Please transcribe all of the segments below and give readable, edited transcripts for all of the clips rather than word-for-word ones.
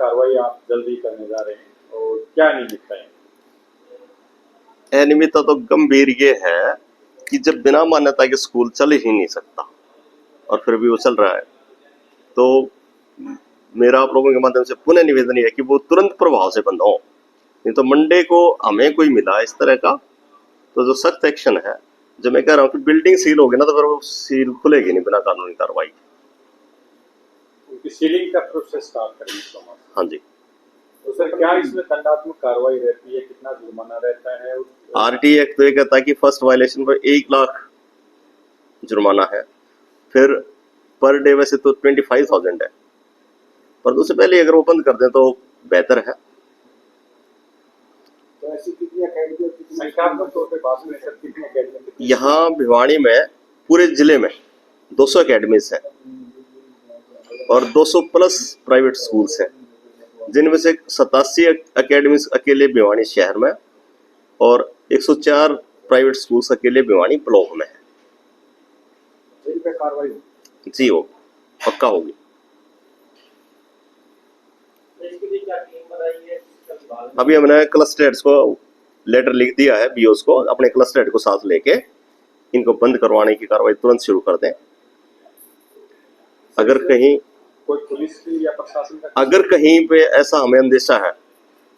कार्रवाई आप जल्दी करने जा रहे हैं और क्या निमित्त है? अनियमितता तो गंभीर ये है कि जब बिना मान्यता के स्कूल चल ही नहीं सकता और फिर भी वो चल रहा है, तो मेरा आप लोगों के माध्यम से पुनः निवेदन है कि वो तुरंत प्रभाव से बंद हो। नहीं तो मंडे को हमें कोई मिला इस तरह का तो जो सख्त एक्शन है, जो मैं कह रहा हूँ कि बिल्डिंग सील होगी ना तो फिर वो सील खुलेगी नहीं बिना कानूनी कार्रवाई। उनकी सीलिंग का प्रोसेस स्टार्ट करेंगे। हाँ जी। तो सर क्या इसमें दंडात्मक कार्रवाई रहती है, कितना जुर्माना रहता है? आरटी एक्ट तो ये कहता है कि फर्स्ट वायलेशन पर 1 लाख जुर्माना है, फिर पर डे वैसे तो 25,000 है, पर उससे पहले अगर वो बंद कर दें तो बेहतर है। तो ऐसी कितनी अकेडमी संख्यात्मक तौर पे बात में सर कितनी अकेडमी? यहाँ भिवाड़ी में पूरे जिले में 200 अकेडमीज हैं और 200 प्लस प्राइवेट स्कूल्स हैं, जिनमें से 87 अकेडमीज अकेले भिवाड़ी शहर में और 104 प्राइवेट स्कूल्स अकेले भिवाड़ी ब्लॉक में है। जिन पे कार्रवाई जी हो पक्का होगी। अभी हमने क्लस्टर हेड्स को लेटर लिख दिया है, बीओस को, अपने क्लस्टर हेड को साथ लेके इनको बंद करवाने की कार्रवाई तुरंत शुरू कर दें। अगर कहीं कोई पुलिस या प्रशासन का अगर कहीं पे ऐसा हमें अंदेशा है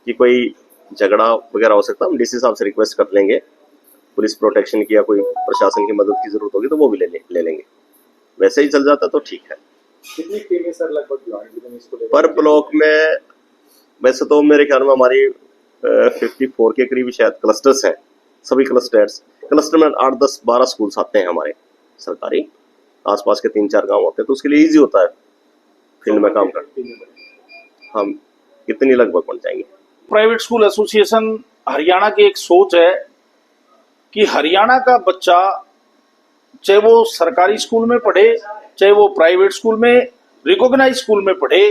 कि कोई झगड़ा वगैरह हो सकता है, हम डीसी साहब से रिक्वेस्ट कर लेंगे, पुलिस प्रोटेक्शन की या कोई प्रशासन की मदद की जरूरत होगी तो वो भी ले लेंगे। वैसे ही चल जाता तो ठीक है। कितनी टीमें सर लगभग पर ब्लॉक में वैसे तो मेरे ख्याल में हमारी 54 के करीब शायद क्लस्टर्स हैं, सभी क्लस्टर में 8, 10, 12 स्कूल्स आते हैं हमारे सरकारी, आसपास के 3-4 गांव होते हैं, तो उसके लिए इजी होता है फील्ड में काम करना। हम कितनी लगभग पहुंच जाएंगे। प्राइवेट स्कूल एसोसिएशन हरियाणा की एक सोच है कि हरियाणा का बच्चा चाहे वो सरकारी स्कूल में पढ़े चाहे वो प्राइवेट स्कूल में रिकॉग्नाइज स्कूल में पढ़े,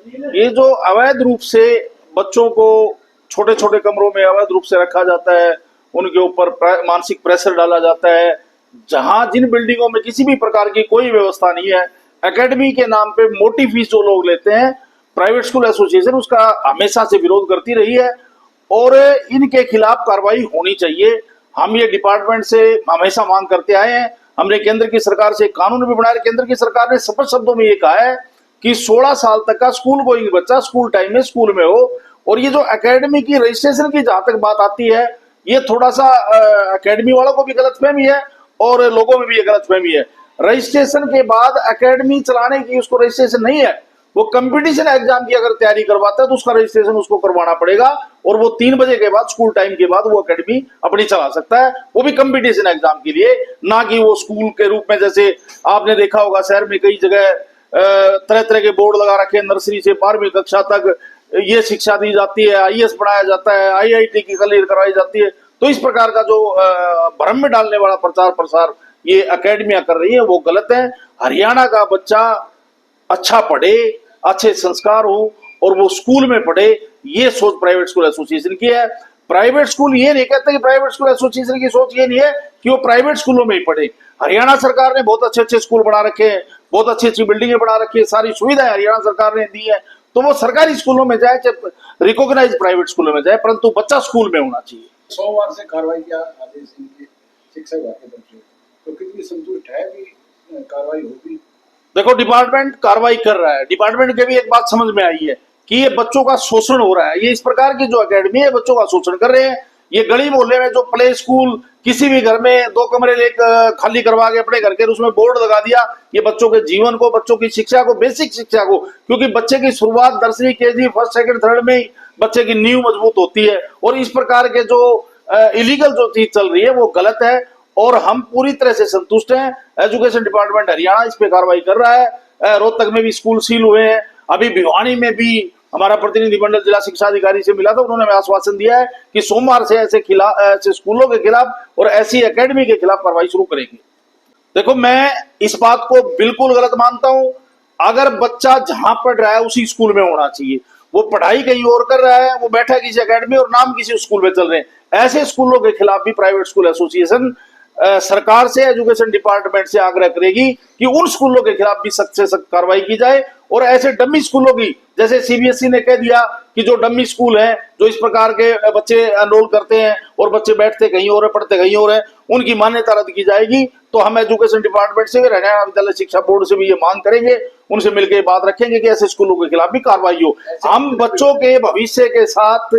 ये जो अवैध रूप से बच्चों को छोटे छोटे कमरों में अवैध रूप से रखा जाता है, उनके ऊपर मानसिक प्रेशर डाला जाता है, जहां जिन बिल्डिंगों में किसी भी प्रकार की कोई व्यवस्था नहीं है, एकेडमी के नाम पे मोटी फीस जो लोग लेते हैं, प्राइवेट स्कूल एसोसिएशन उसका हमेशा से विरोध करती रही है और इनके खिलाफ कार्रवाई होनी चाहिए। हम ये डिपार्टमेंट से हमेशा मांग करते आए हैं। हमने केंद्र की सरकार से कानून भी बनाया। केंद्र की सरकार ने स्पष्ट शब्दों में ये कहा है कि 16 साल तक का स्कूल गोइंग बच्चा स्कूल टाइम में स्कूल में हो। और ये जो एकेडमी की रजिस्ट्रेशन की जहां तक बात आती है, ये थोड़ा सा एकेडमी वालों को भी गलतफहमी है और लोगों में भी ये गलतफहमी है। रजिस्ट्रेशन के बाद एकेडमी चलाने की उसको रजिस्ट्रेशन नहीं है, वो कंपटीशन एग्जाम की अगर तैयारी करवाता है तो उसका रजिस्ट्रेशन उसको करवाना पड़ेगा और वो 3 बजे के बाद स्कूल टाइम के बाद वो एकेडमी अपनी चला सकता है, वो भी कंपटीशन एग्जाम के लिए, ना कि वो स्कूल के रूप में। जैसे आपने देखा होगा शहर में कई जगह तरह तरह के बोर्ड लगा रखे हैं, नर्सरी से 12वीं कक्षा तक ये शिक्षा दी जाती है, आईएएस पढ़ाया जाता है, आईआईटी की क्लियर करवाई जाती है। तो इस प्रकार का जो भ्रम में डालने वाला प्रचार प्रसार ये एकेडमियां कर रही है वो गलत है। हरियाणा का बच्चा अच्छा पढ़े, अच्छे संस्कार हो और वो स्कूल में पढ़े, ये सोच प्राइवेट स्कूल एसोसिएशन की है। प्राइवेट स्कूल ये नहीं कहते कि प्राइवेट स्कूल एसोसिएशन की सोच ये नहीं है कि वो प्राइवेट स्कूलों में ही पढ़े। हरियाणा सरकार ने बहुत अच्छे अच्छे स्कूल बना रखे हैं, बहुत अच्छी अच्छी बिल्डिंगें बना रखी है, सारी सुविधाएं हरियाणा सरकार ने दी है, तो वो सरकारी स्कूलों में जाए चाहे रिकॉग्नाइज प्राइवेट स्कूलों में जाए, परंतु बच्चा स्कूल में होना चाहिए। सोमवार से कार्रवाई का आदेश इनके शिक्षा विभाग के तरफ से, तो कितनी संतुष्ट है कि कार्रवाई होगी? देखो, डिपार्टमेंट कार्रवाई कर रहा है। डिपार्टमेंट के भी एक बात समझ में आई है कि ये बच्चों का शोषण हो रहा है। ये इस प्रकार की जो एकेडमी है बच्चों का शोषण कर रहे हैं। ये गली मोहल्ले में जो प्ले स्कूल, किसी भी घर में 2 कमरे लेकर खाली करवा के अपने घर के उसमें बोर्ड लगा दिया, ये बच्चों के जीवन को, बच्चों की शिक्षा को, बेसिक शिक्षा को, क्योंकि बच्चे की शुरुआत nursery, KG, first, second, third में ही बच्चे की नींव मजबूत होती है। और इस प्रकार के जो इलीगल जो चीज चल रही है वो गलत है और हम पूरी तरह से संतुष्ट हैं। एजुकेशन डिपार्टमेंट हरियाणा इस पे कार्रवाई कर रहा है। रोहतक में भी स्कूल सील हुए हैं। अभी भिवानी में भी हमारा प्रतिनिधिमंडल जिला शिक्षा अधिकारी से मिला था, उन्होंने हमें आश्वासन दिया है कि सोमवार से ऐसे स्कूलों के खिलाफ और ऐसी एकेडमी के खिलाफ कार्रवाई शुरू करेंगे। देखो, मैं इस बात को बिल्कुल गलत मानता हूं। अगर बच्चा जहां पढ़ रहा है उसी स्कूल में होना चाहिए। वो पढ़ाई कहीं और कर रहा है, वो बैठा किसी एकेडमी और नाम किसी स्कूल में चल रहे हैं, ऐसे स्कूलों के खिलाफ भी प्राइवेट स्कूल एसोसिएशन सरकार से, एजुकेशन डिपार्टमेंट से आग्रह करेगी कि उन स्कूलों के खिलाफ भी सख्त से सख्त कार्रवाई की जाए और ऐसे डमी स्कूलों की, जैसे सीबीएसई ने कह दिया कि जो डमी स्कूल हैं, जो इस प्रकार के बच्चे एनरोल करते हैं और बच्चे बैठते कहीं और है, पढ़ते कहीं और है, उनकी मान्यता रद्द की जाएगी। तो हम एजुकेशन डिपार्टमेंट से, हरियाणा विद्यालय शिक्षा बोर्ड से भी ये मांग करेंगे, उनसे मिलकर बात रखेंगे कि ऐसे स्कूलों के खिलाफ भी कार्रवाई हो। हम बच्चों के भविष्य के साथ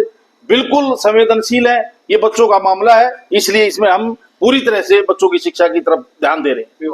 बिल्कुल संवेदनशील है, ये बच्चों का मामला है, इसलिए इसमें हम पूरी तरह से बच्चों की शिक्षा की तरफ ध्यान दे रहे हैं।